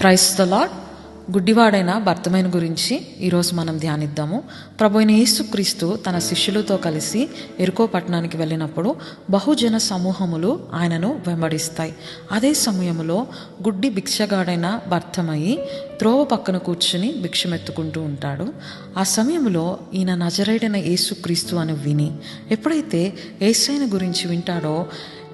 Praise the lord. గుడ్డివాడైన భర్తమైన గురించి ఈరోజు మనం ధ్యానిద్దాము. ప్రభు అయిన యేసుక్రీస్తు తన శిష్యులతో కలిసి ఎరుకో పట్టణానికి వెళ్ళినప్పుడు బహుజన సమూహములు ఆయనను వెంబడిస్తాయి. అదే సమయంలో గుడ్డి భిక్షగాడైన భర్తమయి త్రోవ పక్కన కూర్చుని భిక్షమెత్తుకుంటూ ఉంటాడు. ఆ సమయంలో ఈయన నజరేయుడైన యేసుక్రీస్తు అని విని ఎప్పుడైతే యేసయ్యను గురించి వింటాడో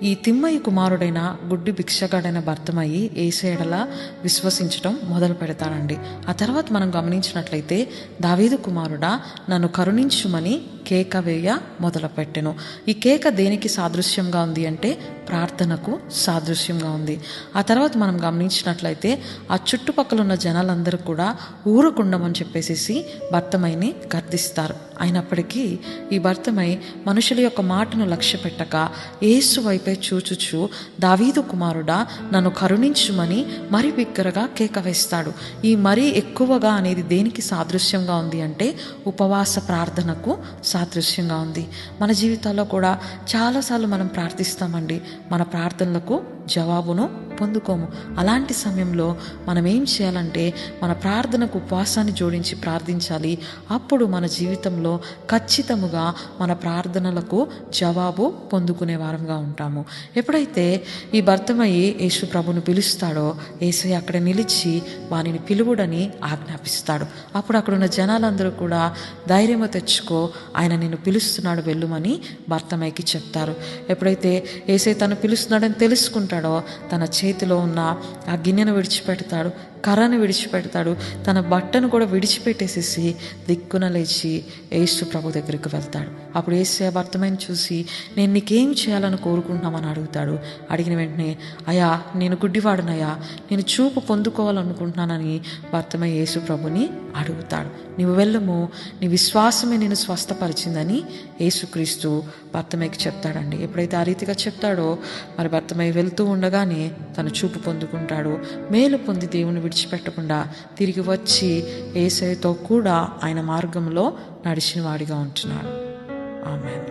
ఈ తిమ్మయ్య కుమారుడైన గుడ్డి భిక్షగాడైన భర్తమయ్యి యేసయ్యడల విశ్వసించడం మొదలు పెడతాడండి. ఆ తర్వాత మనం గమనించినట్లయితే, దావీదు కుమారుడా నన్ను కరుణించుమని కేక వేయ మొదలుపెట్టెను. ఈ కేక దేనికి సాదృశ్యంగా ఉంది అంటే ప్రార్థనకు సాదృశ్యంగా ఉంది. ఆ తర్వాత మనం గమనించినట్లయితే ఆ చుట్టుపక్కల ఉన్న జనాలందరూ కూడా ఊరకుండమని చెప్పేసి భర్తమైని గర్దిస్తారు. అయినప్పటికీ ఈ భర్తమై మనుషుల యొక్క మాటను లక్ష్య పెట్టక యేసు వైపే చూచుచు, దావీదు కుమారుడా నన్ను కరుణించుమని మరి బిగ్గరగా కేక వేస్తాడు. ఈ మరీ ఎక్కువగా అనేది దేనికి సాదృశ్యంగా ఉంది అంటే ఉపవాస ప్రార్థనకు సాదృశ్యంగా ఉంది. మన జీవితాల్లో కూడా చాలాసార్లు మనం ప్రార్థిస్తామండి, మన ప్రార్థనలకు జవాబును పొందుకోము. అలాంటి సమయంలో మనం ఏం చేయాలంటే మన ప్రార్థనకు ఉపవాసాన్ని జోడించి ప్రార్థించాలి. అప్పుడు మన జీవితంలో ఖచ్చితముగా మన ప్రార్థనలకు జవాబు పొందుకునే వారంగా ఉంటాము. ఎప్పుడైతే ఈ భర్తమయ్యి యేసు ప్రభును పిలుస్తాడో యేసయ్య అక్కడ నిలిచి వానిని పిలువుడని ఆజ్ఞాపిస్తాడు. అప్పుడు అక్కడున్న జనాలందరూ కూడా ధైర్యము తెచ్చుకో, ఆయన నిన్ను పిలుస్తున్నాడు వెళ్ళుమని భర్తమయ్యకి చెప్తారు. ఎప్పుడైతే యేసయ్య తను పిలుస్తున్నాడని తెలుసుకుంటాడో తన చేతిలో ఉన్న ఆ గిన్నెను విడిచిపెడతాడు, కర్రను విడిచిపెడతాడు, తన బట్టను కూడా విడిచిపెట్టేసేసి దిక్కున లేచి యేసు ప్రభు దగ్గరికి వెళ్తాడు. అప్పుడు యేసయ్య భర్తమయ్యను చూసి నేను నీకేం చేయాలని కోరుకుంటున్నామని అడుగుతాడు. అడిగిన వెంటనే అయ్యా నేను గుడ్డివాడునయ్యా, నేను చూపు పొందుకోవాలనుకుంటున్నానని భర్తమయ్య యేసు ప్రభుని అడుగుతాడు. నీవు వెళ్ళము, నీ విశ్వాసమే నేను స్వస్థపరిచిందని యేసుక్రీస్తు భర్తమయ్యకి చెప్తాడండి. ఎప్పుడైతే ఆ రీతిగా చెప్తాడో మరి భర్తమయ్య వెళ్తూ ఉండగానే తను చూపు పొందుకుంటాడు. మేలు పొంది దేవుని విడిచిపెట్టకుండా తిరిగి వచ్చి యేసయ్యతో కూడా ఆయన మార్గంలో నడిచిన వాడిగా ఉంటున్నాడు. ఆమేన్.